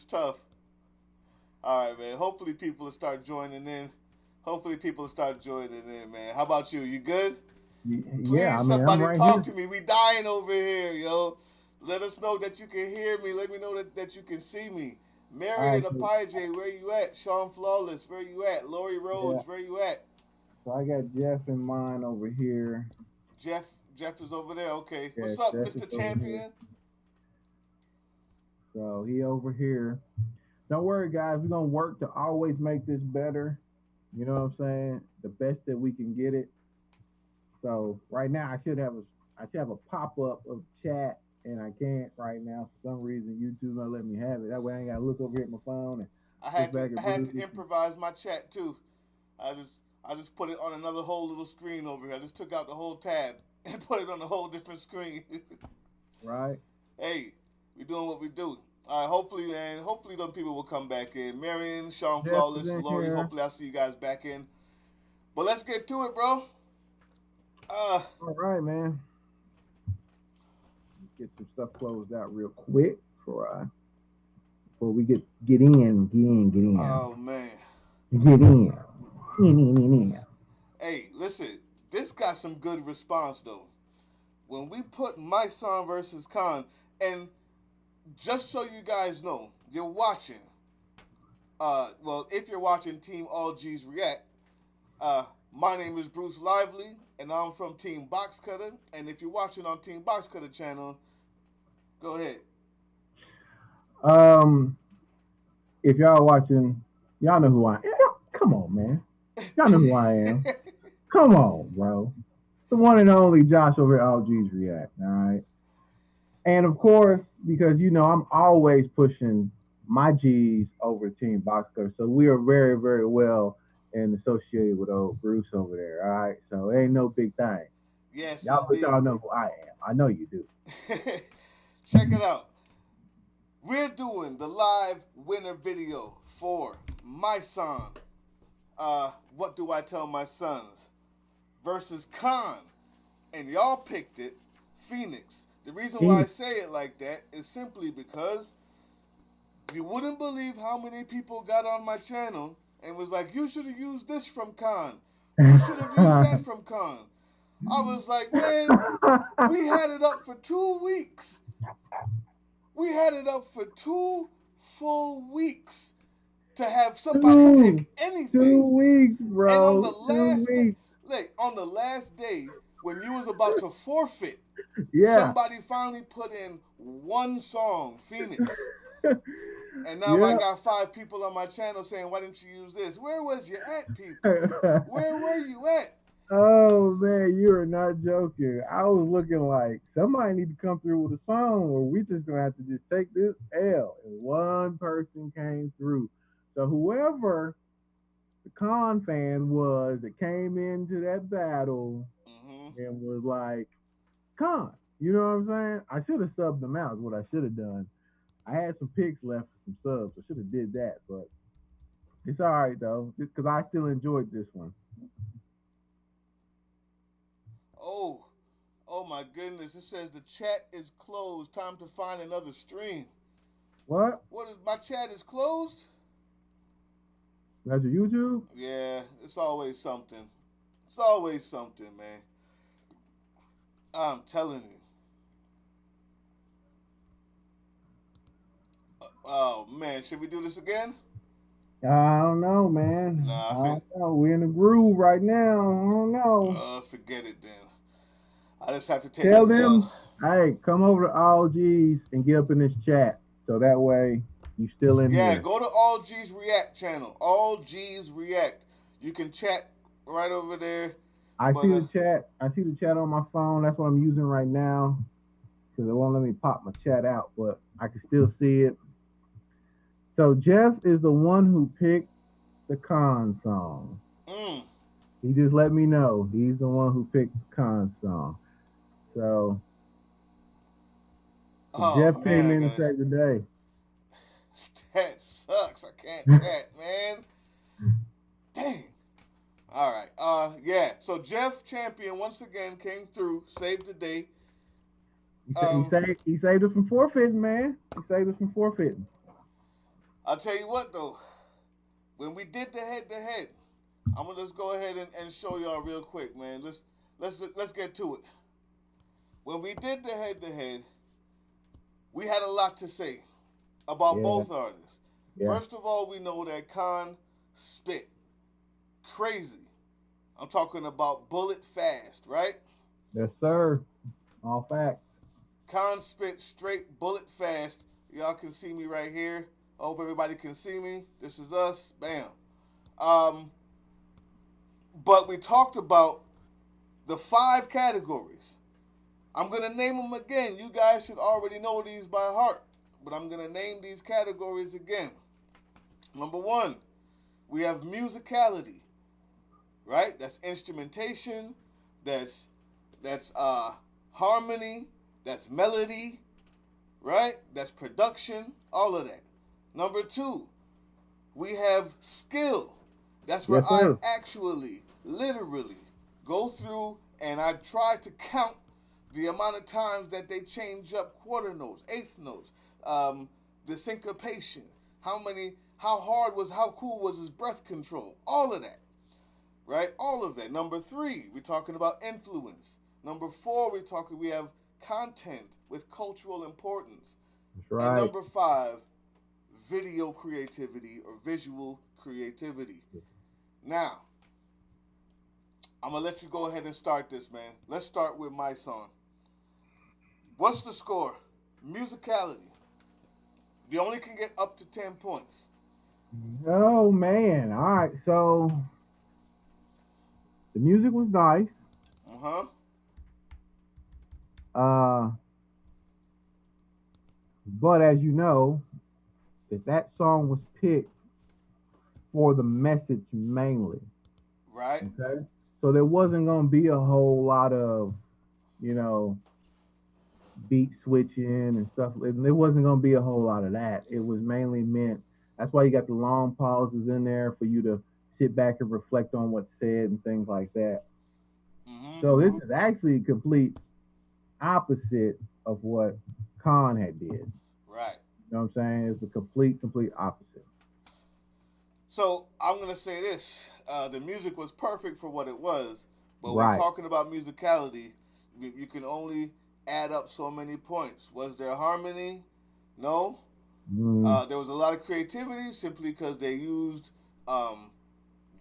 is tough. All right, man. Hopefully people will start joining in. Hopefully people will start joining in, man. How about you? You good? Yeah, I Please, mean, I'm somebody right talk here. to me. We dying over here, yo. Let us know that you can hear me. Let me know that you can see me. All Marion right, so Apaije, where you at? Sean Flawless, where you at? Lori yeah, Rhodes, where you at? so I got Jeff in mind over here. Jeff Jeff is over there. Okay. Yeah, What's up, Jeff is Mr. over here. Champion? So he over here. Don't worry, guys. We're gonna work to always make this better. You know what I'm saying? The best that we can get it. So right now, I should have a pop up of chat, and I can't right now for some reason. YouTube not let me have it. That way, I ain't gotta look over here at my phone and push back I and had forth. to improvise my chat too. I just I just put it on another whole little screen over here. I just took out the whole tab and put it on a whole different screen. Right? Hey, we doing what we do. All right, hopefully, man. Hopefully, them people will come back in. Marion, Sean Jeff is Flawless, in Lori. here. Hopefully, I'll see you guys back in. But let's get to it, bro. Uh, All right, man. Get some stuff closed out real quick before we oh man. get in. Hey, listen. This got some good response though. When we put Mysonne versus K.A.A.N, and just so you guys know, you're watching. Well, if you're watching Team All G's React, my name is Bruce Lively, and I'm from Team Box Cutter. And if you're watching on Team Box Cutter channel, go ahead. Um, if y'all watching, y'all know who I am. Come on, man. Y'all know who I am. Come on, bro. It's the one and only Josh over at All G's React. All right. And of course, because I'm always pushing my G's over Team Box Cutter. So we are very, very well and associated with old Bruce over there. All right. So it ain't no big thing. Yes, Y'all indeed. know who I am. I know you do. Check it out. We're doing the live winner video for my son. What do I tell my sons? Versus K.A.A.N. And y'all picked it, Phoenix. The reason why I Phoenix. say it like that is simply because you wouldn't believe how many people got on my channel and was like, you should have used this from K.A.A.N. You should have used that from K.A.A.N. I was like, man, we had it up for 2 weeks. We had it up for 2 full weeks to have somebody two, pick two anything. weeks, And on bro. the 2 last day, weeks. like on the last day when you was about to forfeit, Yeah. somebody finally put in one song, Phoenix. And now I Yeah. got 5 people on my channel saying, "Why didn't you use this?" Where was you at, people? Where were you at? Oh man, you are not joking. I was looking like somebody need to come through with a song, or we just gonna have to just take this L. And one person came through. So whoever the con fan was that came into that battle Mm-hmm. and was like, con, you know what I'm saying? I should have subbed them out, is what I should have done. I had some picks left for some subs. I should have did that, but it's all right though, because I still enjoyed this one. Oh, oh my goodness! It says the chat is closed. Time to find another stream. What? What is my chat is closed? That's your YouTube? Yeah, it's always something. It's always something, man. I'm telling you. Oh man, should we do this again? I don't know, man. Nah, I I think. don't know. We're in the groove right now. I don't know. Forget it then. I just have to take Tell this L. them, hey, come over to All G's and get up in this chat. So that way you still in Yeah, here. go to All G's React channel. All G's React. You can chat right over there. I But see the chat. I see the chat on my phone. That's what I'm using right now because it won't let me pop my chat out, but I can still see it. So Jeff is the one who picked the con song. mm, He just let me know he's the one who picked the con song. So, so oh Jeff man, came I in to got save the day. that sucks. I can't chat, man. Dang. All right. Yeah. So Jeff Champion once again came through, saved the day. He Um, saved us from forfeiting, man. He saved us from forfeiting. I'll tell you what though, when we did the head to head, I'm gonna just go ahead and show y'all real quick, man. Let's get to it. When we did the head to head, we had a lot to say about Yeah, both artists. yeah. First of all, we know that K.A.A.N spit crazy. I'm talking about bullet fast, right? Yes, sir. All facts. K.A.A.N spit straight bullet fast. Y'all can see me right here. I hope everybody can see me. This is us. Bam. Um, but we talked about the five categories. I'm going to name them again. You guys should already know these by heart. But I'm going to name these categories again. Number one, we have musicality, right? That's instrumentation, that's harmony, that's melody, right? That's production, all of that. Number two, we have skill. That's where Yes, I sir. actually, literally, go through and I try to count the amount of times that they change up quarter notes, eighth notes, the syncopation, how cool was his breath control, all of that, right? All of that. Number three, we're talking about influence. Number four, we have content with cultural importance. That's And right. number five, video creativity or visual creativity. Now, I'm gonna let you go ahead and start this, man. Let's start with Mysonne. What's the score? Musicality. You only can get up to 10 points. Oh man. All right. So the music was nice. Uh huh. Uh, but as you know, is that song was picked for the message mainly. Right. Okay. So there wasn't gonna be a whole lot of, you know, beat switching and stuff. There wasn't going to be a whole lot of that. It was mainly meant. That's why you got the long pauses in there for you to sit back and reflect on what's said and things like that. Mm-hmm. So this is actually complete opposite of what Khan had did. You Right. know what I'm saying? It's a complete opposite. So I'm gonna say this: the music was perfect for what it was, but when Right. talking about musicality, you can only add up so many points. Was there harmony? No. Mm, There was a lot of creativity simply because they used um,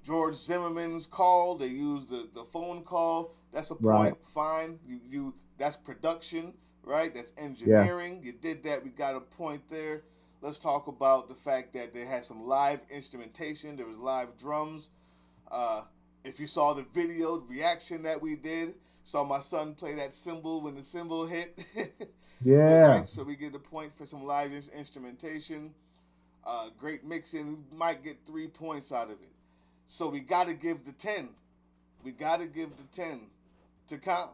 George Zimmerman's call. They used the phone call. That's a right. point. Fine. You that's production, right? That's Yeah. engineering. You did that. We got a point there. Let's talk about the fact that they had some live instrumentation. There was live drums. Uh, if you saw the video reaction that we did, saw my son play that cymbal when the cymbal hit. Yeah. Right, so we get a point for some live instrumentation. Great mixing. We might get 3 points out of it. So we got to give the 10. We got to give the 10 to K.A.A.N,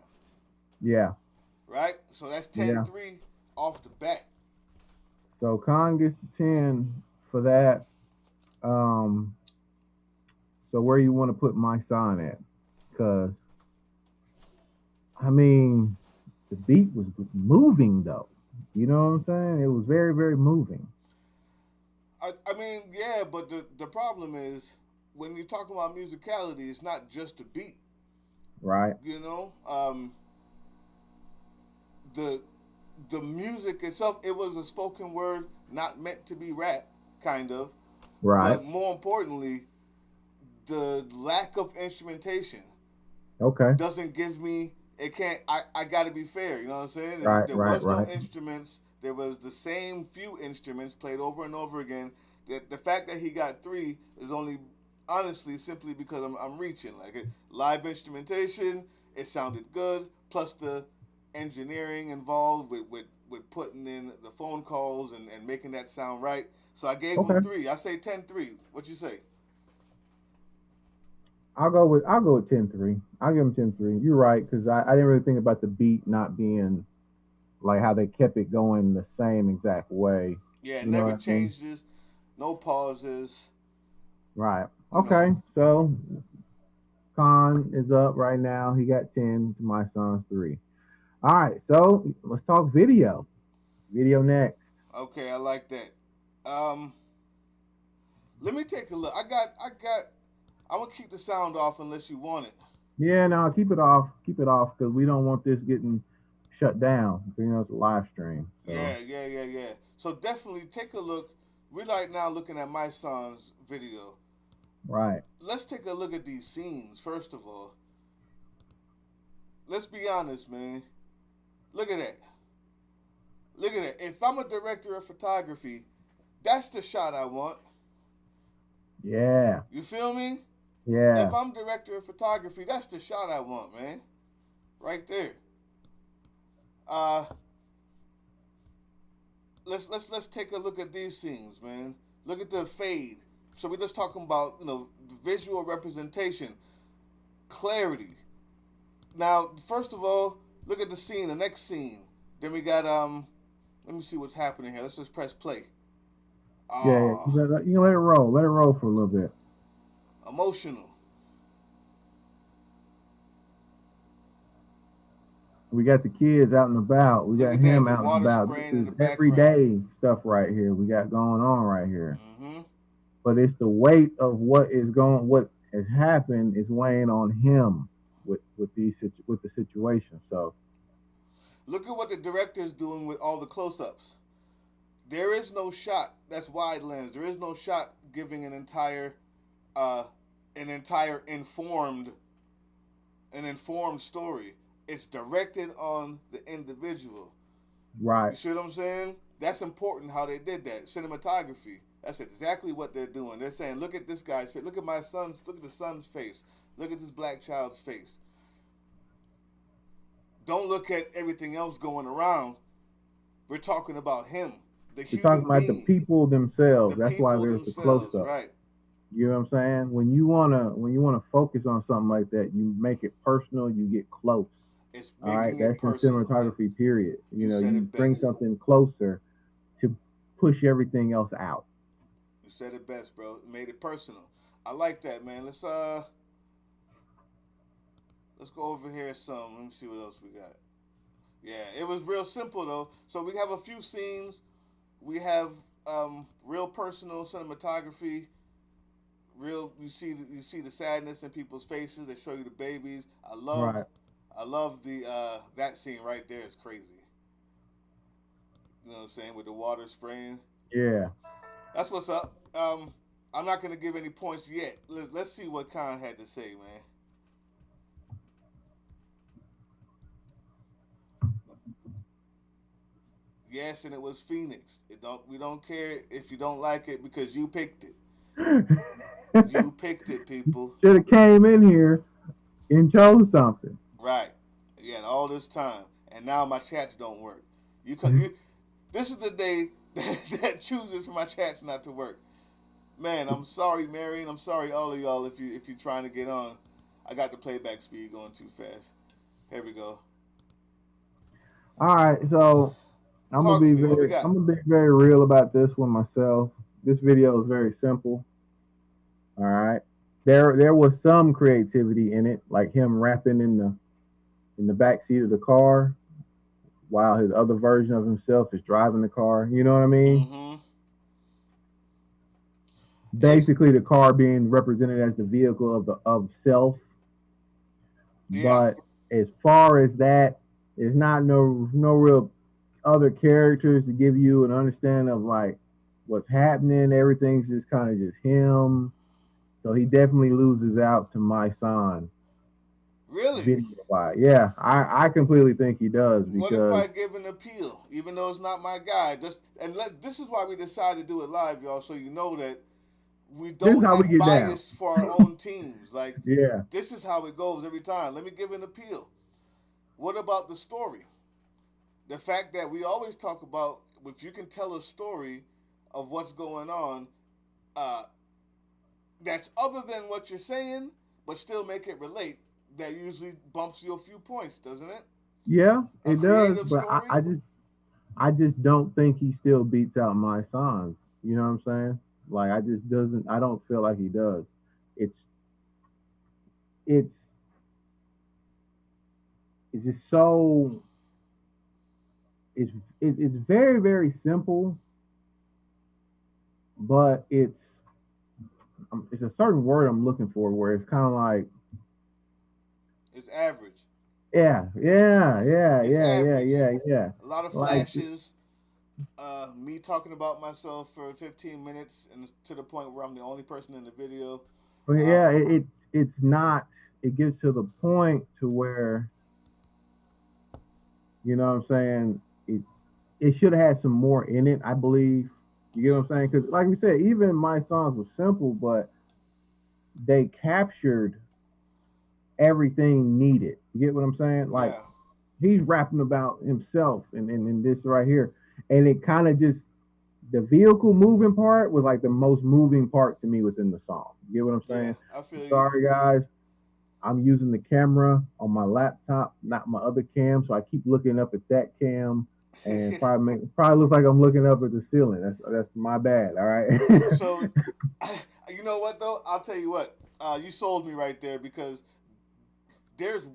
Yeah. right? So that's ten Yeah. three off the bat. So Khan gets the 10 for that. Um, so where you want to put my sign at? Because I mean, the beat was moving though. You know what I'm saying? It was very moving. I mean, yeah, but the problem is when you're talking about musicality, it's not just a beat. Right. You know, the the music itself, it was a spoken word, not meant to be rap, kind of. Right. But more importantly, the lack of instrumentation Okay. doesn't give me it can't I gotta be fair, you know what I'm saying? Right. There Right. was no Right. instruments, there was the same few instruments played over and over again. The fact that he got three is only honestly simply because I'm reaching. Like live instrumentation, it sounded good, plus the engineering involved with putting in the phone calls and making that sound right. So I gave him Okay. three. I say 10-3. What you say? I'll go with 10-3. I'll give him 10-3. You're right, because I didn't really think about the beat not being like how they kept it going the same exact way. Yeah, it You know never what I mean? changes, no pauses, Right. you know. Okay. So Khan is up right now. He got 10 to my son's 3. All right. So let's talk video. Video next. Okay, I like that. Um, Let me take a look. I got. I'm gonna keep the sound off unless you want it. Yeah, no, keep it off, because we don't want this getting shut down. You know, it's a live stream, so Yeah. So definitely take a look. We're right now looking at my son's video. right. Let's take a look at these scenes first of all. Let's be honest, man. Look at that. Look at that. If I'm a director of photography, that's the shot I want. Yeah, You feel me? If yeah, I'm director of photography, that's the shot I want, man. Right there. Uh, let's take a look at these scenes, man. Look at the fade. So we're just talking about visual representation, clarity. Now, first of all, look at the scene, the next scene. Then we got Let me see what's happening here. Let's just press play. yeah. Ah, You can let it roll for a little bit. emotional. We got the kids out and about. We Look got at that. him The out and water about. This spraying in is the background. everyday stuff right here. We got going on right here. Mm-hmm. But it's the weight of what has happened is weighing on him with the situation. So Look at what the director is doing with all the close-ups. There is no shot that's wide lens. There is no shot giving uh, an entire informed story. It's directed on the individual. right, You see what I'm saying? That's important how they did that. Cinematography. That's exactly what they're doing. They're saying, look at this guy's face. Look at the son's face. Look at this black child's face. Don't look at everything else going around. We're talking about him, the we're talking human about the being, people the themselves. That's why people there's the close themselves, up. right? You know what I'm saying? When you wanna focus on something like that, you make it personal. You get close. It's All right, making it that's in personal. cinematography. Period. You You know, said you it bring best. something closer to push everything else out. You said it best, bro. It made it personal. I like that, man. Let's go over here some. Let me see what else we got. Yeah, it was real simple though. So we have a few scenes. We have real personal cinematography. Real, you see the sadness in people's faces. They show you the babies. Right. I love the that scene right there is crazy. You know what I'm saying with the water spraying. Yeah. That's what's up. I'm not gonna give any points yet. Let's see what Khan had to say, man. Yes, and it was Phoenix. We don't care if you don't like it because you picked it. You picked it, people. Should have came in here and chose something. Right. You had all this time, and now my chats don't work. You. This is the day that chooses for my chats not to work. Man, I'm sorry, Marion. I'm sorry, all of y'all. If you're trying to get on, I got the playback speed going too fast. Here we go. All right, so Talk to me. What we got? I'm gonna be very real about this one myself. This video is very simple. All right. There was some creativity in it, like him rapping in the back seat of the car while his other version of himself is driving the car. You know what I mean? Mm-hmm. It's Basically the car being represented as the vehicle of self. yeah. But as far as that, it's not no real other characters to give you an understanding of like what's happening. Everything's just kind of just him. So he definitely loses out to Mysonne Really. video wise. Yeah, I completely think he does What if because I give an appeal, even though it's not my guy? This is why we decided to do it live, y'all, so you know that we this is don't how we have get down. bias for our own teams. Like Yeah. this is how it goes every time. Let me give an appeal. What about the story? The fact that we always talk about if you can tell a story of what's going on, uh, that's other than what you're saying, but still make it relate. That usually bumps you a few points, doesn't it? Yeah, A it does, creative but story. I just don't think he still beats out my sons. You know what I'm saying? Like I just doesn't I don't feel like he does. It's it's it's just so it's it's very simple, but it's a certain word I'm looking for where it's kind of like, It's average. It's average. yeah. A lot of Like, flashes. Me talking about myself for 15 minutes, and to the point where I'm the only person in the video. but Uh, yeah, it's not. It gets to the point to where you know what I'm saying. It should have had some more in it, I believe. You get what yeah, I'm saying? Because like we said, even my songs were simple, but they captured everything needed. You get what I'm saying? Like yeah, he's rapping about himself and this right here, and it kind of just the vehicle moving part was like the most moving part to me within the song. You get what I'm yeah. saying? I I'm feel you. sorry, guys. I'm using the camera on my laptop, not my other cam, so I keep looking up at that cam, and probably looks like I'm looking up at the ceiling. That's my bad. All right. So, you know what though? I'll tell you what. You sold me right there because there's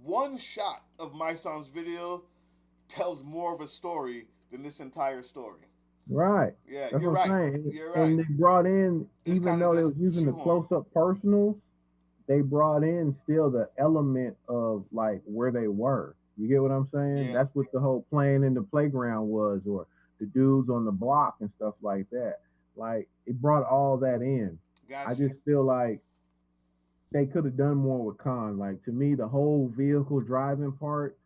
one shot of my son's video tells more of a story than this entire story. Right. Yeah, That's you're what I'm right. saying. You're right. And they brought in, It's even kind of though they just was using the shoehorn. close up personals, they brought in still the element of like where they were. You get what I'm saying? Yeah, That's what the whole playing in the playground was, or the dudes on the block and stuff like that. Like it brought all that in. I got you. just feel like they could have done more with Khan. Like to me, the whole vehicle driving part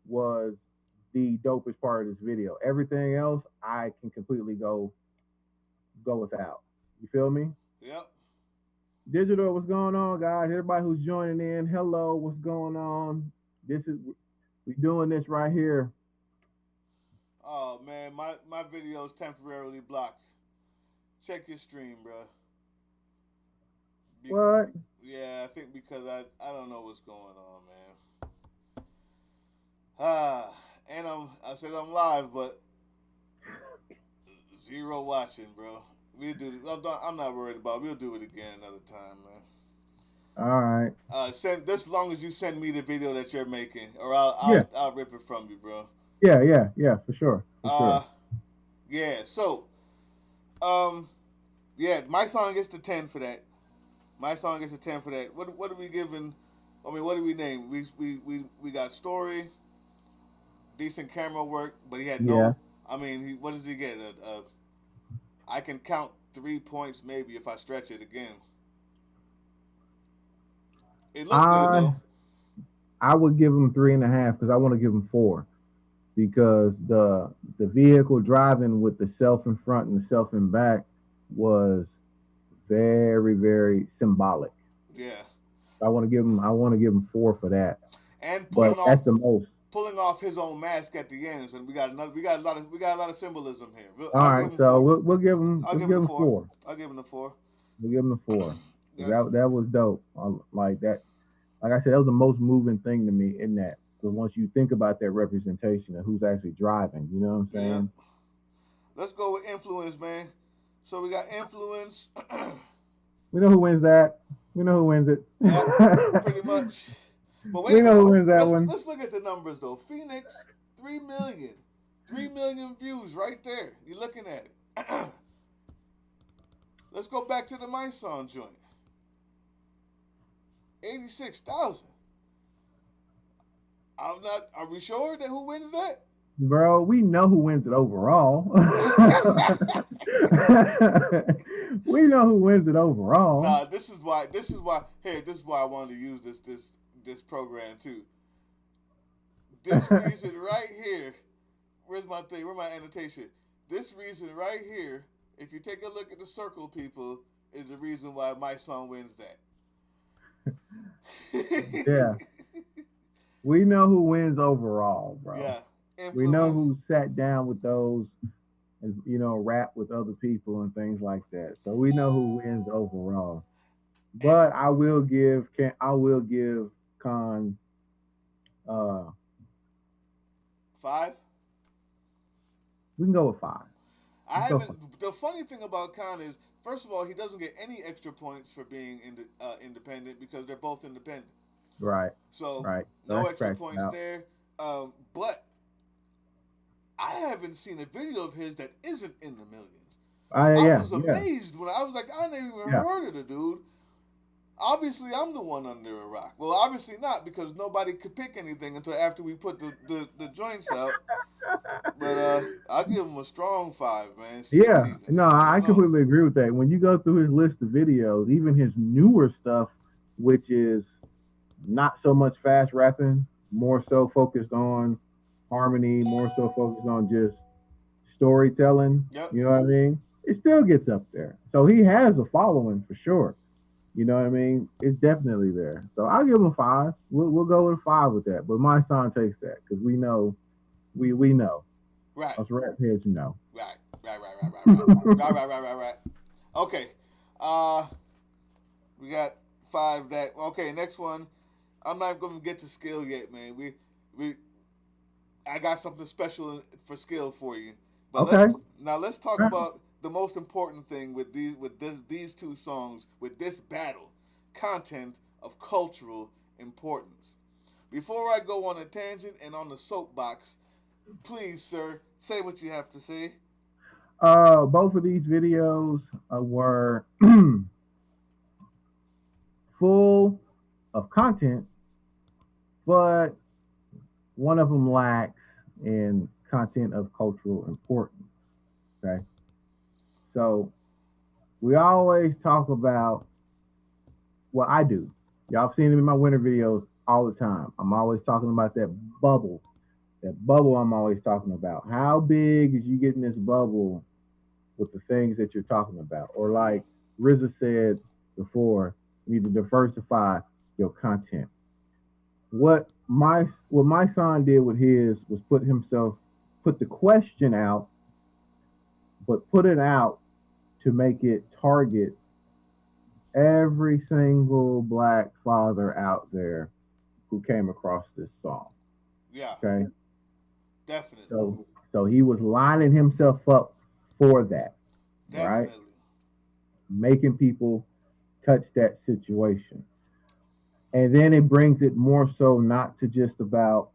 was the dopest part of this video. Everything else I can completely go without. You feel me? Yep. Digital, what's going on, guys? Everybody who's joining in, hello, what's going on? This is we doing this right here. Oh man, my video is temporarily blocked. Check your stream, bro. Bec- What? yeah, I think because I don't know what's going on, man. Ah, and I said I'm live, but zero watching, bro. We do. I'm not worried about it. We'll do it again another time, man. All right. Send this long as you send me the video that you're making, or I'll Yeah, I'll rip it from you, bro. yeah, for sure, for sure. Uh, yeah. So, um, yeah, my song gets the 10 for that. My song gets a 10 for that. What are we giving? I mean, what do we name? We got story, decent camera work, but he had Yeah. no. I mean, what does he get? I can count 3 points maybe if I stretch it again. It looked good I though. I would give him 3.5 because I want to give him 4 because the vehicle driving with the self in front and the self in back was very symbolic. Yeah, I want to give him 4 for that. and But that's the most. pulling off his own mask at the end, and we got a lot of symbolism here. All I'll give right, him so four. we'll give him I'll we'll give him give the him four. 4. I'll give him the four. We'll give him the 4. That's That was dope. Like that. Like I said, that was the most moving thing to me in that. Because once you think about that representation of who's actually driving, you know what I'm yeah. saying? Let's go with influence, man. So we got influence. We know who wins that. We know who wins it. Yeah, pretty much. But wait We a know minute. who wins that one. Let's look at the numbers though. Phoenix, 3 million. 3 million views right there. You're looking at it. Let's go back to the Mysonne joint. 86,000. I'm not. Are we sure that who wins that? Bro, we know who wins it overall. We know who wins it overall. Nah, this is why. This is why. Hey, this is why I wanted to use this program too. This reason right here. Where's my thing? Where's my annotation? This reason right here. If you take a look at the circle, people, is the reason why my song wins that. Yeah. We know who wins overall, bro. Yeah, We know influence. who sat down with those and rap with other people and things like that. So we know who wins overall. And But I will give Khan 5. we can go with 5. I Let's go for haven't. The funny thing about Khan is, first of all, he doesn't get any extra points for being independent because they're both independent. right. So Right. So no that extra scratches points out. there. But I haven't seen a video of his that isn't in the millions. I Yeah, was yeah, amazed when I was like, I never even yeah. heard of the dude. Obviously, I'm the one under a rock. Well, obviously not, because nobody could pick anything until after we put the joints out. But I give him a strong five, man. Six Yeah, even. no, I I don't know. completely agree with that. When you go through his list of videos, even his newer stuff, which is not so much fast rapping, more so focused on harmony, more so focused on just storytelling, Yep. you know what I mean? It still gets up there. So he has a following for sure. You know what I mean? It's definitely there. So I'll give him a five. We'll go with a five with that. But my son takes that because we know we know Right. us rap heads know. Right. Right. Right. Right. Right. Right. Right. Right. Right. Right. Right. Okay. Uh, we got five. That okay. Next one. I'm not going to get to skill yet, man. We I got something special for skill for you. But Okay. let's talk about the most important thing with these two songs, with this battle, content of cultural importance. Before I go on a tangent and on the soapbox, please, sir, say what you have to say. Both of these videos were full of content, but one of them lacks in content of cultural importance. Okay. So we always talk about, well, I do. Y'all have seen it in my winter videos all the time. I'm always talking about that bubble. That bubble I'm always talking about. How big is you getting this bubble with the things that you're talking about? Or Mm-hmm. like RZA said before, you need to diversify your content. What my son did with his was put the question out, but put it out to make it target every single black father out there who came across this song. Yeah, Okay. definitely, So he was lining himself up for that, right? definitely. Making people touch that situation. And then it brings it more so not to just about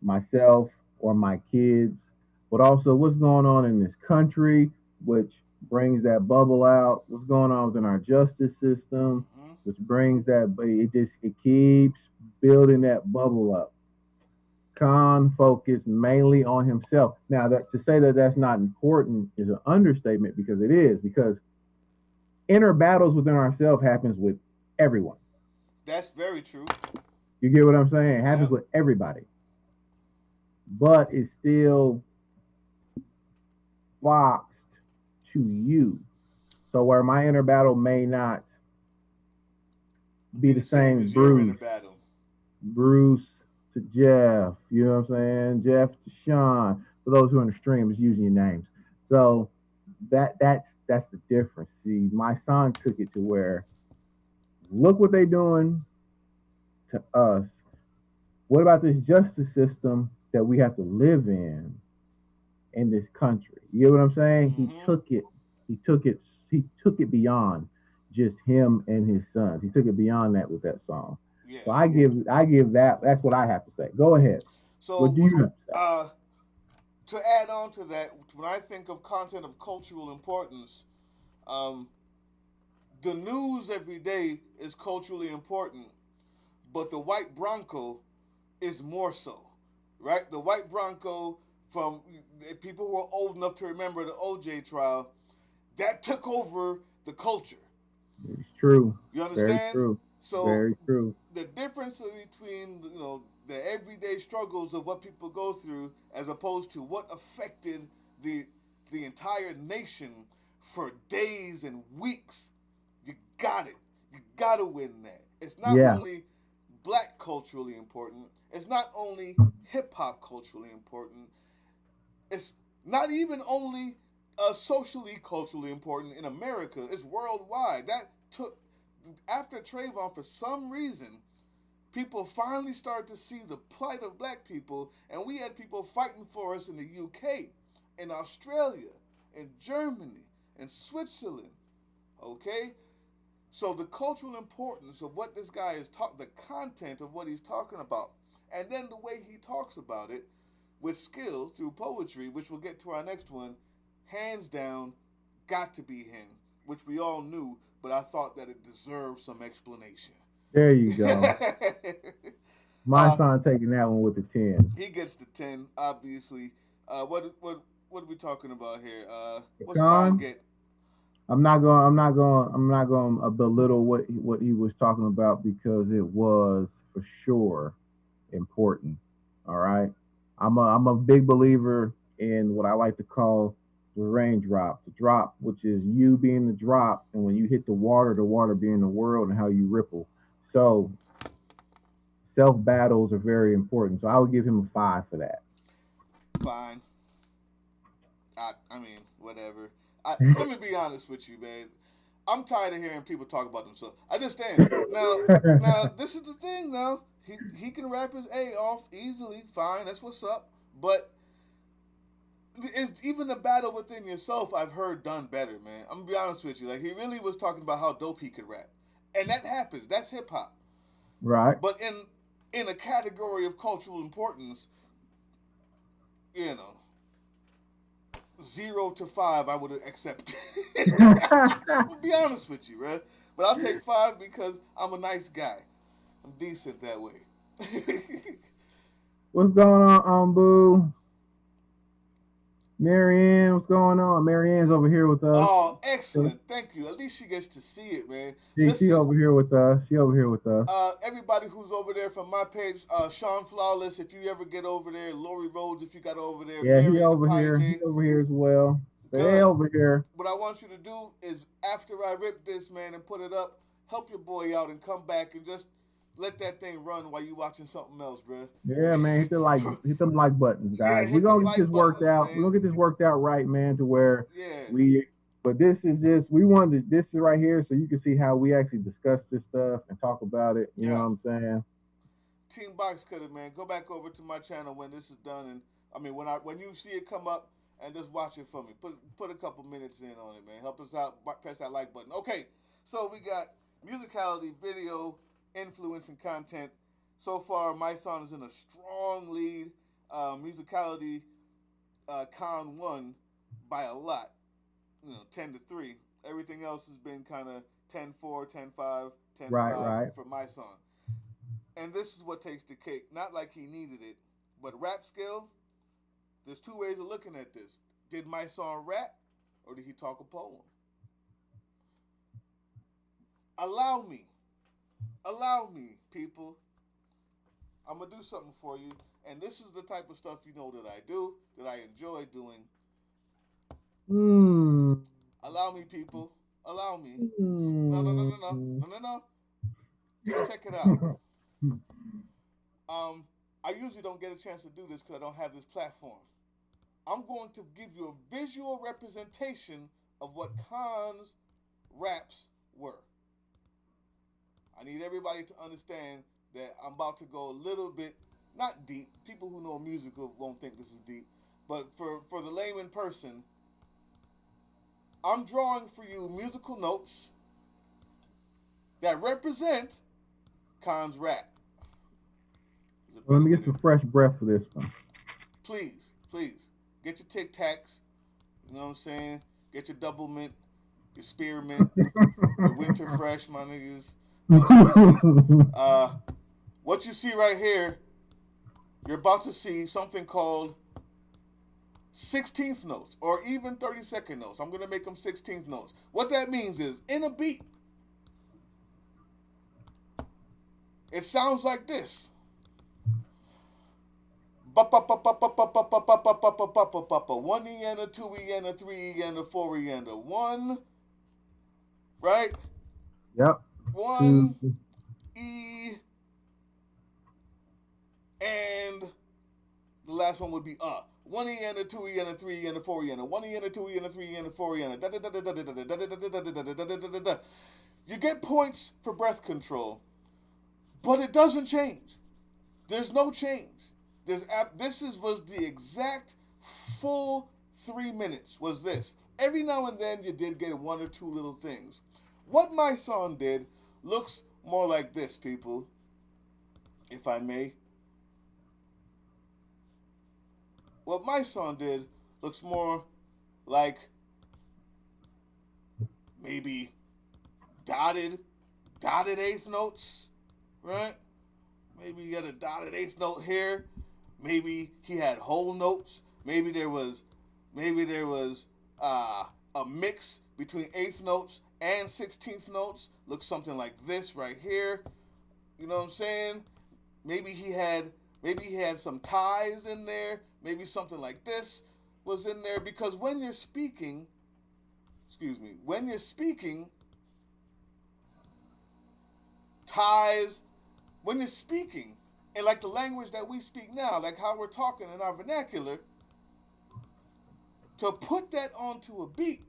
myself or my kids, but also what's going on in this country, which brings that bubble out. What's going on within our justice system, Mm-hmm. which brings that. It keeps building that bubble up. Khan focused mainly on himself. Now, that to say that that's not important is an understatement because it is. Because inner battles within ourselves happens with everyone. That's very true. You get what I'm saying? It happens Yep. with everybody, but it's still boxed to you. So where my inner battle may not be Be the the same same as your inner battle. Bruce to Jeff, you know what I'm saying? Jeff to Sean. For those who are in the stream, is using your names. So that's the difference. See, my son took it to where look what they doing to us. What about this justice system that we have to live in this country? You know what I'm saying? Mm-hmm. He took it beyond just him and his sons. He took it beyond that with that song. So Yeah. I give that. That's what I have to say. Go ahead. So What do you have to say? uh, to add on to that, when I think of content of cultural importance, um, the news every day is culturally important, but the white Bronco is more so, right? The white Bronco, from people who are old enough to remember the OJ trial, that took over the culture. It's true. You Very understand? true. So Very true. the difference between the everyday struggles of what people go through as opposed to what affected the the entire nation for days and weeks, you got it. You got to win that. It's not Yeah. only black culturally important. It's not only hip hop culturally important. It's not even only socially culturally important in America. It's worldwide. That took after Trayvon, for some reason, people finally started to see the plight of black people, and we had people fighting for us in the UK, in Australia, in Germany, in Switzerland. Okay, so the cultural importance of what this guy is talking, the content of what he's talking about, and then the way he talks about it with skill through poetry, which we'll get to our next one, hands down, got to be him, which we all knew, but I thought that it deserved some explanation. There you go. My uh, son taking that one with the 10. he gets the 10, obviously. What are we talking about here? What's Khan Con, get? I'm not going to belittle what he was talking about because it was for sure important. All right. I'm a big believer in what I like to call the raindrop, the drop, which is you being the drop, and when you hit the water being the world and how you ripple. So self battles are very important. So I would give him a 5 for that. Fine. I mean, whatever. Let me be honest with you, man. I'm tired of hearing people talk about themselves. I just stand. Now, this is the thing. Now, he can rap his A off easily. Fine, that's what's up. But it's even the battle within yourself. I've heard done better, man. I'm gonna be honest with you. Like he really was talking about how dope he could rap, and that happens. That's hip hop. Right. But in a category of cultural importance, you know, 0 to 5, I would accept. I'll be honest with you, man. But I'll take 5 because I'm a nice guy. I'm decent that way. What's going on, Boo? Marianne, what's going on? Marianne's over here with us. Oh, excellent. Thank you. At least she gets to see it, man. She Listen, over here with us. She over here with us. everybody who's over there from my page, Sean Flawless, if you ever get over there, Lori Rhodes, if you got over there, Yeah, Mary he the over Pie here. He J. over here as well. They Good. over here. What I want you to do is after I rip this, man, and put it up, help your boy out and come back and just let that thing run while you watching something else, bro. Yeah, man. Hit them like buttons, Yeah, guys. We're hit them gonna get this like worked buttons, out. We're man. gonna get this worked out right, man, to where Yeah. we but this is just we wanted this is right here so you can see how we actually discuss this stuff and talk about it. You know Yeah. what I'm saying? Team Box Cutter, man. Go back over to my channel when this is done, and I mean when you see it come up, and just watch it for me. Put a couple minutes in on it, man. Help us out. Press that like button. Okay, so we got musicality, video, influence, and content. So far, Mysonne is in a strong lead. Musicality, K.A.A.N won by a lot. 10-3. Everything else has been kind of 10-4, 10-5, 10-5 Right. for Mysonne. And this is what takes the cake. Not like he needed it, but rap skill. There's two ways of looking at this. Did Mysonne rap, or did he talk a poem? Allow me, people. I'm gonna do something for you, and this is the type of stuff you know that I do, that I enjoy doing. Allow me, people. Allow me. No. Just check it out. I usually don't get a chance to do this because I don't have this platform. I'm going to give you a visual representation of what K.A.A.N's raps were. I need everybody to understand that I'm about to go a little bit, not deep. People who know music won't think this is deep. But for the layman person, I'm drawing for you musical notes that represent K.A.A.N's rap. Let me get some fresh breath for this one. Please. Get your Tic Tacs. You know what I'm saying? Get your double mint, your spearmint, your winter fresh, my niggas. What you see right here, you're about to see something called 16th notes or even 32nd notes. I'm going to make them 16th notes. What that means is, in a beat, it sounds like this. 1 E and a 2 E and a 3 E and a 4 E and a 1. Right? Yep. 1 E and the last one would be 1 E and a 2 E and a 3 E and a 4 E and a 1 E and a 2 E and a 3 E and a 4 E and a You get points for breath control, but it doesn't change. There's no change. Was the exact full 3 minutes was this. Every now and then you did get 1 or 2 little things. What Mysonne did looks more like this, people, if I may. What Mysonne did looks more like maybe dotted dotted eighth notes, right? Maybe he had a dotted eighth note here. Maybe he had whole notes. Maybe there was a mix between eighth notes and 16th notes. Looks something like this right here. You know what I'm saying? Maybe he had maybe he had some ties in there. Maybe something like this was in there because when you're speaking, when you're speaking, ties when you're speaking in like the language that we speak now, like how we're talking in our vernacular, to put that onto a beat,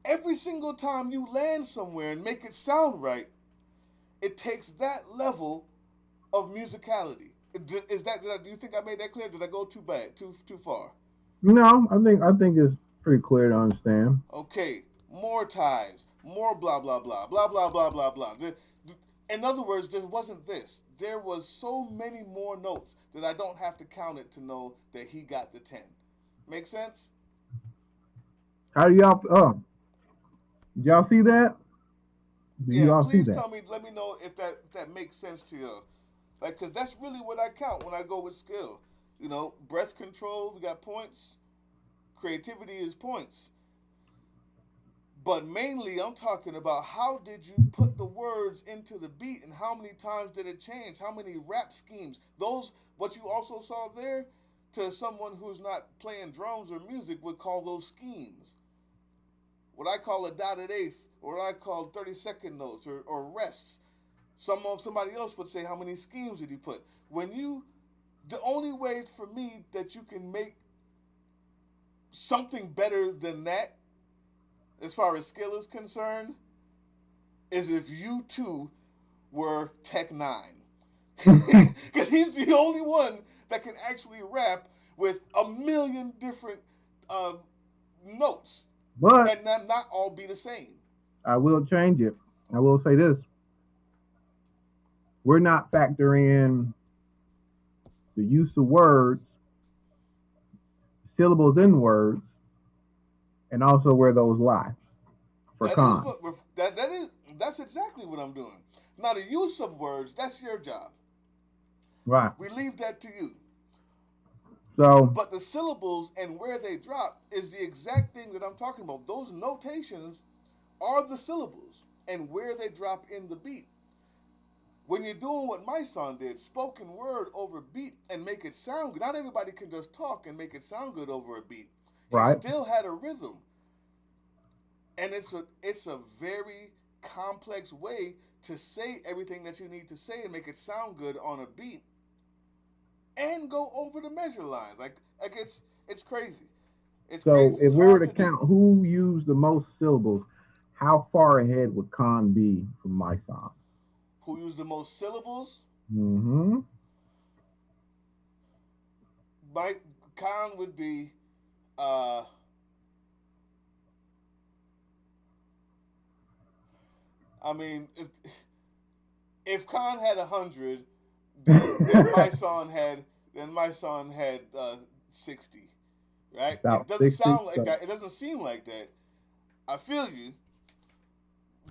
every single time you land somewhere and make it sound right, it takes that level of musicality. Is that? Do you think I made that clear? Did I go too bad, too far? No, I think it's pretty clear to understand. Okay, more ties, more blah blah blah blah blah blah blah blah. In other words, there wasn't this. There was so many more notes that I don't have to count it to know that he got the 10. Make sense? How do y'all? Did y'all see that? Do Yeah. you all see Please that? tell me. Let me know if that makes sense to you. Like, cause that's really what I count when I go with skill. Breath control. We got points. Creativity is points. But mainly, I'm talking about how did you put the words into the beat and how many times did it change? How many rap schemes? Those, what you also saw there, to someone who's not playing drums or music, would call those schemes. What I call a dotted eighth, or what I call 30-second notes or rests. Somebody else would say, how many schemes did you put? The only way for me that you can make something better than that, as far as skill is concerned, is if you two were Tech 9. Because he's the only one that can actually rap with a million different uh, notes But and not all be the same. I will change it. I will say this: we're not factoring in the use of words, syllables in words, and also where those lie for That is con. what that's exactly what I'm doing. Now the use of words, that's your job. Right. We leave that to you. So But the syllables and where they drop is the exact thing that I'm talking about. Those notations are the syllables and where they drop in the beat. When you're doing what Mysonne did, spoken word over beat and make it sound good. Not everybody can just talk and make it sound good over a beat. He right. still had a rhythm, and it's a very complex way to say everything that you need to say and make it sound good on a beat and go over the measure lines. Like it's crazy. It's So crazy. if It's we were hard to to do. count who used the most syllables, how far ahead would Khan be from my song? Who used the most syllables? Mm-hmm. My Khan would be. Uh, I mean, if Khan had 100, then my son had 60, right? It About doesn't 60. sound like So, that. It doesn't seem like that. I feel you,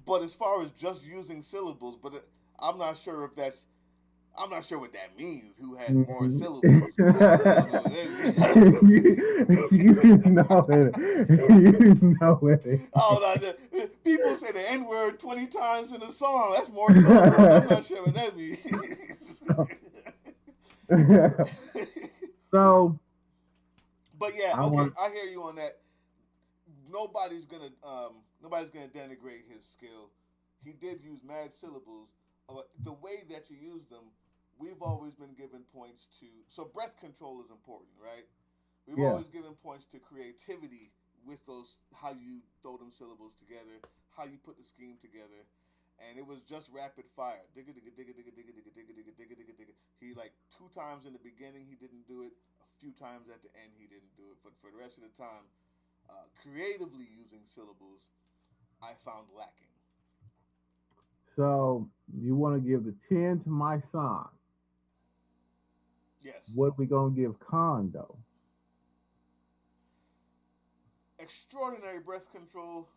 but as far as just using syllables, I'm not sure if that's. I'm not sure what that means. Who had more mhm. syllables? I don't know what that means. You know it. You know it. Oh, no, people say the N word 20 times in a song. That's more syllables. I'm not sure what that means. So But yeah, I okay, want. I hear you on that. Nobody's gonna denigrate his skill. He did use mad syllables. The way that you use them, we've always been given points to. So breath control is important, right? We've Yeah. always given points to creativity with those, how you throw them syllables together, how you put the scheme together, and it was just rapid fire. Digga digga digga digga digga digga digga digga digga digga digga. He like two times in the beginning he didn't do it. A few times at the end he didn't do it. But for the rest of the time, creatively using syllables, I found lacking. So you want to give the 10 to my son. Yes. What we gonna give Khan though? extraordinary breath control,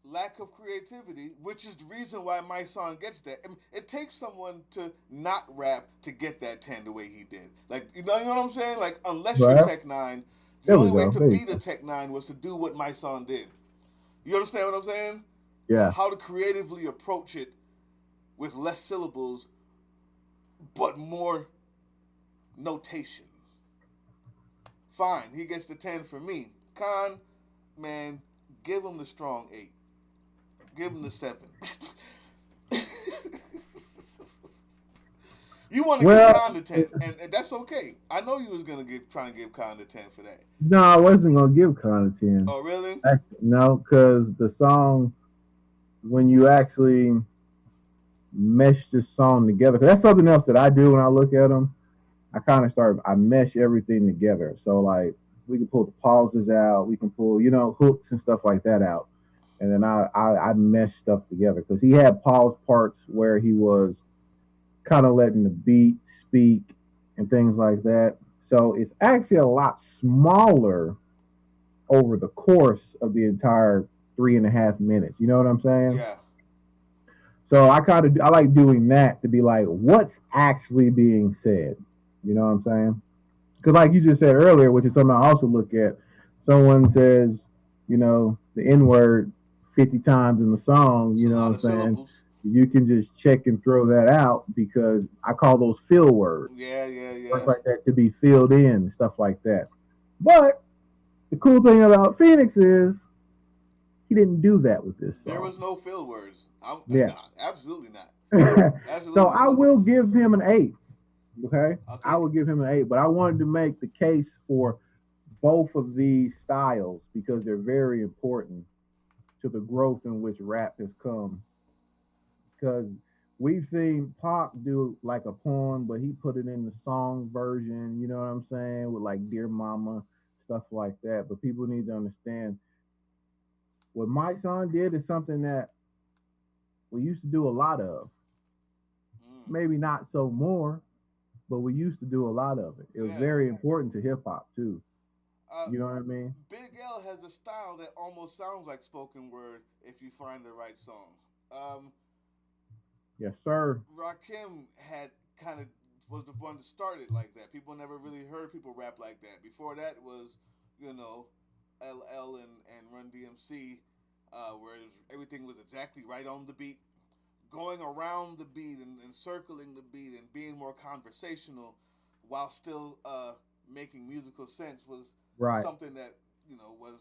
lack of creativity, which is the reason why Mysonne gets that. I mean, it takes someone to not rap to get that 10 the way he did. Like, you know what I'm saying? Like, unless you're Right. Tech Nine, the There we only way go. to There you beat a go. Tech Nine was to do what Mysonne did. You understand what I'm saying? Yeah. How to creatively approach it with less syllables, but more notation. Fine, he gets the 10 for me. K.A.A.N, man, give him the strong 8. Give him the 7. You want to give Well, K.A.A.N the 10, and that's okay. I know you was going to trying to give K.A.A.N the 10 for that. no, I wasn't gonna give Con a 10. Oh, really? No, because the song, when you actually mesh this song together, 'cause that's something else that I do when I look at them. I mesh everything together. So like we can pull the pauses out, we can pull, hooks and stuff like that out. And then I mesh stuff together because he had pause parts where he was kind of letting the beat speak and things like that. So it's actually a lot smaller over the course of the entire 3.5 minutes. You know what I'm saying? Yeah. So I like doing that to be like, what's actually being said? You know what I'm saying? Because like you just said earlier, which is something I also look at, someone says, the N word 50 times in the song. It's You a know what lot I'm of saying? syllables. You can just check and throw that out because I call those fill words, Yeah, yeah, words yeah. like that to be filled in, stuff like that. But the cool thing about Phoenix is he didn't do that with this There song. was no fill words. Yeah. Nah, absolutely not. So Absolutely I not. will give him an 8. Okay. I'll I take will it. give him an 8, but I wanted to make the case for both of these styles because they're very important to the growth in which rap has come. Because we've seen Pac do like a poem, but he put it in the song version, you know what I'm saying, with like Dear Mama, stuff like that. But people need to understand what my son did is something that we used to do a lot of. Mm. Maybe not so more, but we used to do a lot of it. It was Yeah. very important to hip hop too. Uh, You know what I mean? Big L has a style that almost sounds like spoken word if you find the right song. Um, Yes, sir. Rakim had kind of was the one to start it like that. People never really heard people rap like that. Before that was, you know, LL and Run DMC, where everything was exactly right on the beat, going around the beat and circling the beat and being more conversational while still making musical sense was Right. something that was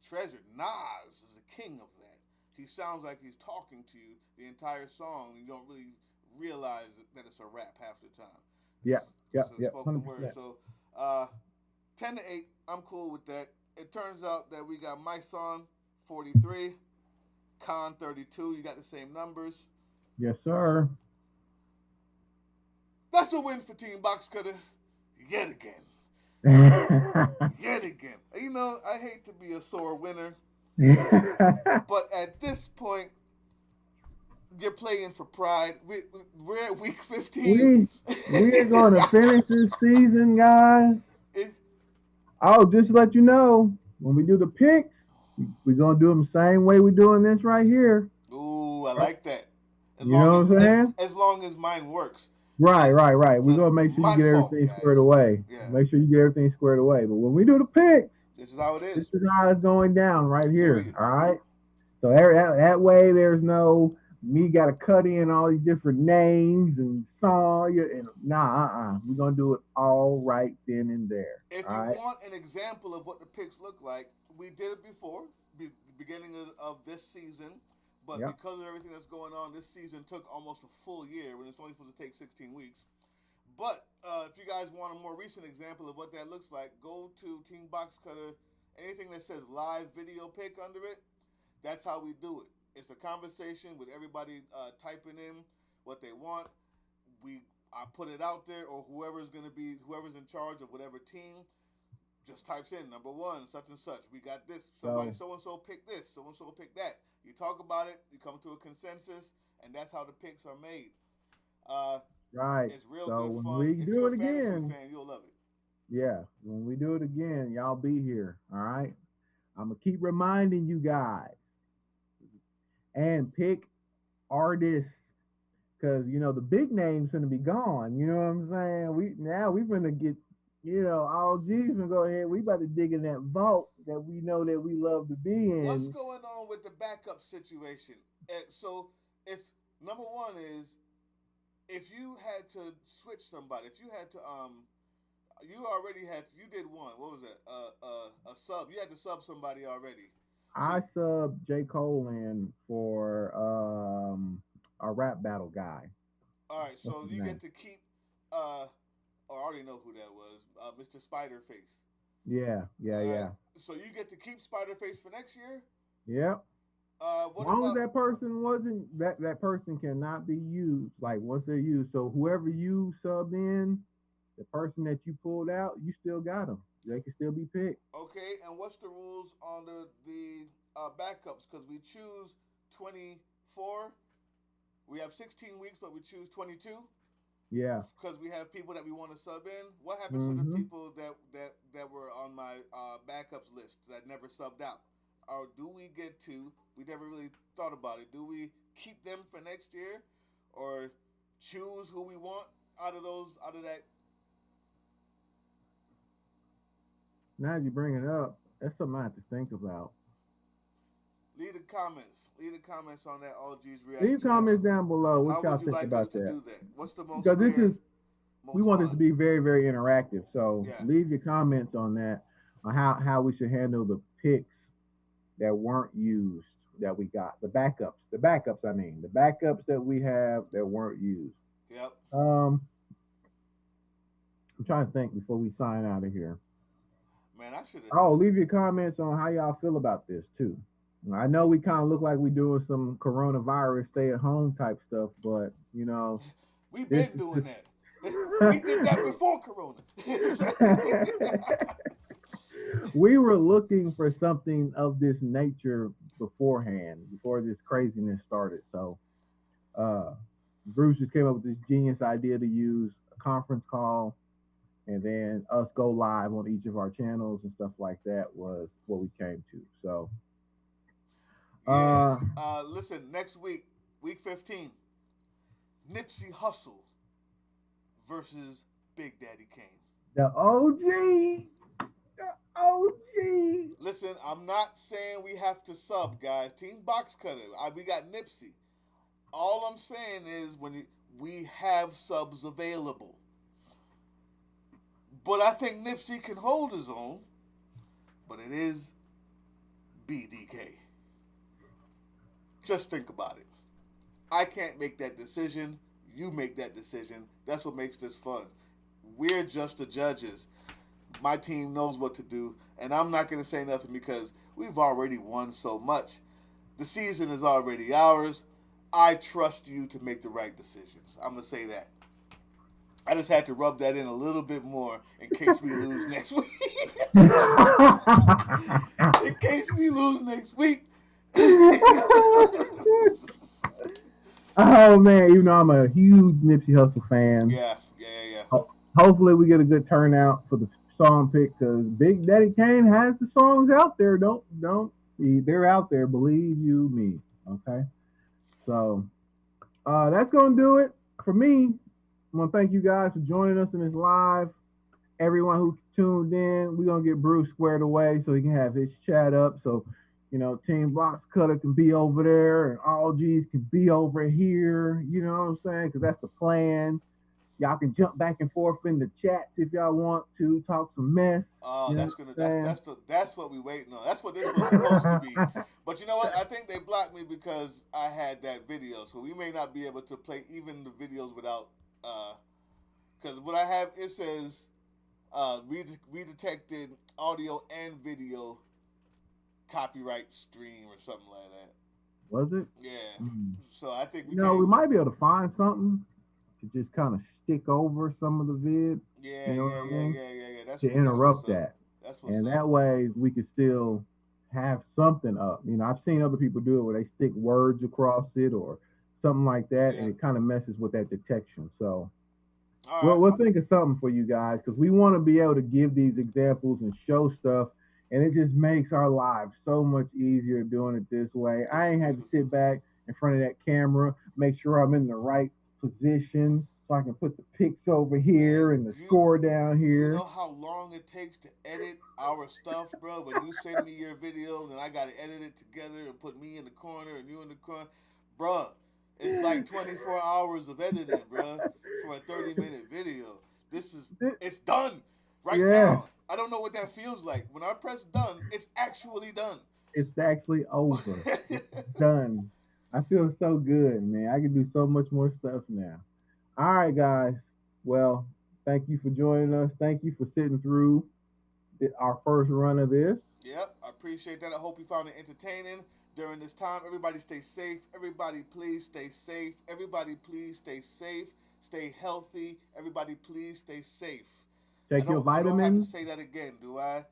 treasured. Nas is the king of that. He sounds like he's talking to you the entire song. You don't really realize that it's a rap half the time. Yeah. It's Yep. a Yep. spoken word. 100%. So 10 to 8, I'm cool with that. It turns out that we got Mysonne 43, K.A.A.N 32. You got the same numbers. Yes, sir. That's a win for Team Box Cutter yet again. Yet again. I hate to be a sore winner, but at this point, you're playing for pride. We're at week 15. we we're going to finish this season, guys. It, I'll just let you know when we do the picks, we're gonna do them the same way we're doing this right here. ooh, I like that. As You long know as what I'm saying? as long as mine works. Right, See, right, right. We're so gonna make sure you my get fault, everything squared guys. away. Yeah, Make sure you get everything squared away. But when we do the picks, this is how it this is. is how it's going down right here. Period. All right. So that way, there's no me got to cut in all these different names and song and nah. We're gonna do it all right then and there. If All you right. want an example of what the picks look like, we did it before, the beginning of this season. But Yep. because of everything that's going on, this season took almost a full year when it's only supposed to take 16 weeks. But if you guys want a more recent example of what that looks like, go to Team Box Cutter. Anything that says live video pick under it, that's how we do it. It's a conversation with everybody typing in what they want. I put it out there, or whoever's in charge of whatever team just types in number one, such and such. We got this. Somebody So so and so picked this. So and so picked that. You talk about it. You come to a consensus, and that's how the picks are made. Uh, right. it's real So good when fun. we If do you're it a fantasy again, fan, you'll love it. Yeah, when we do it again, y'all be here. All right. I'm gonna keep reminding you guys and pick artists because the big names gonna be gone. You know what I'm saying? We gonna get all G's gonna go ahead. We about to dig in that vault that we know that we love to be What's in. going on with the backup situation? So, if number one is if you had to switch somebody, if you had to you already had you did one. What was it? A sub. You had to sub somebody already. So I sub J. Cole in for a rap battle guy. all right. What's So his you get name? to keep. Uh, or I already know who that was. Mr. Spiderface. Yeah, yeah, All right. yeah. So you get to keep Spiderface for next year. Yep. As What long as about that person wasn't that person cannot be used. Like once they're used, so whoever you sub in, the person that you pulled out, you still got them. They can still be picked. okay? And what's the rules on the backups? Because we choose 24. We have 16 weeks, but we choose 22 Yeah. because we have people that we want to sub in. What happens to the Mm-hmm. people that were on my backups list that never subbed out? Or do we get to? We never really thought about it. Do we keep them for next year, or choose who we want out of that? Now as you bring it up, that's something I have to think about. Leave the comments. Leave the comments on that All G's Leave React channel. comments down below what How y'all would you think like us about to that. do that? What's the most Because this fair, is we most want this to fun? be very, very interactive. So Yeah. leave your comments on that on how we should handle the picks that weren't used that we got. The backups. The backups, I mean. The backups that we have that weren't used. Yep. Um, I'm trying to think before we sign out of here. Man, I should have. Oh, leave your comments on how y'all feel about this too. I know we kind of look like we're doing some coronavirus stay at home type stuff, but We've this been is doing this. that. We did that before Corona. We were looking for something of this nature beforehand, before this craziness started. So uh, Bruce just came up with this genius idea to use a conference call and then us go live on each of our channels and stuff like that was what we came to. So Yeah. uh, Listen, next week, week 15, Nipsey Hussle versus Big Daddy Kane. the OG, the OG. Listen, I'm not saying we have to sub, guys. Team Box Cutter, we got Nipsey. All I'm saying is we have subs available. But I think Nipsey can hold his own. But it is BDK. Just think about it. I can't make that decision. You make that decision. That's what makes this fun. We're just the judges. My team knows what to do, and I'm not going to say nothing because we've already won so much. The season is already ours. I trust you to make the right decisions. I'm going to say that. I just had to rub that in a little bit more in case we lose next week. In case we lose next week. Oh man, even though I'm a huge Nipsey Hussle fan, Yeah, yeah, yeah, hopefully we get a good turnout for the song pick because Big Daddy Kane has the songs out there. Don't they're out there. Believe you me. Okay, so that's gonna do it for me. I want to thank you guys for joining us in this live. Everyone who tuned in, we're gonna get Bruce squared away so he can have his chat up. So, Team Box Cutter can be over there and all G's can be over here. You know what I'm saying? Because that's the plan. Y'all can jump back and forth in the chats if y'all want to talk some mess. Oh, You know what that's what we waiting on. That's what this was supposed to be. But you know what? I think they blocked me because I had that video, so we may not be able to play even the videos without. Because what I have it says redetected audio and video copyright stream or something like that. was it? Yeah. Mm. So I think we We can't. might be able to find something to just kind of stick over some of the vid. Yeah, You know yeah, what I yeah, mean? yeah, yeah, yeah. To That's what's interrupt up. that. That's what's And up. that way we could still have something up. I've seen other people do it where they stick words across it or something like that, and Yeah. it kind of messes with that detection. So All Well, right. we'll think of something for you guys because we want to be able to give these examples and show stuff, and it just makes our lives so much easier doing it this way. This I is ain't had to beautiful. sit back in front of that camera, make sure I'm in the right position so I can put the pics over Man, here and the do you score down do you know here. how long it takes to edit our stuff, bro? When you send me your video, then I gotta edit it together and put me in the corner and you in the corner, bro. It's like 24 hours of editing, bro, for a 30-minute video. This is it's done right now. Yes, I don't know what that feels like. When I press done, it's actually done. it's actually over. It's done. I feel so good, man. I can do so much more stuff now. All right, guys. Well, thank you for joining us. Thank you for sitting through our first run of this. Yep, I appreciate that. I hope you found it entertaining during this time. Everybody stay safe. Everybody please stay safe. Everybody please stay safe. Stay healthy. Everybody please stay safe. Take your I don't have to vitamins. say that again, do I?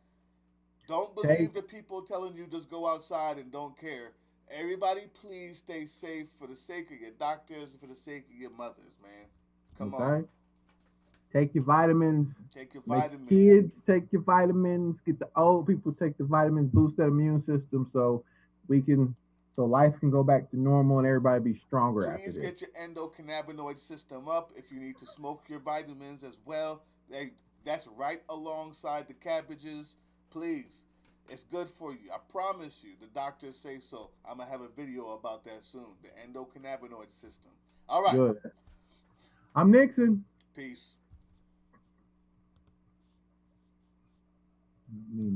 Don't Take believe the people telling you just go outside and don't care. Everybody please stay safe for the sake of your doctors and for the sake of your mothers, man. Come on. okay. Take your vitamins. Take your Make vitamins. kids take your vitamins. Get the old people take the vitamins. Boost that immune system so we can so life can go back to normal and everybody be stronger after Please this. get your endocannabinoid system up. If you need to smoke your vitamins as well, that's right alongside the cabbages. Please, it's good for you. I promise you. The doctors say so. I'm gonna have a video about that soon. The endocannabinoid system. All right. Good. I'm Nixon. Peace. I mean,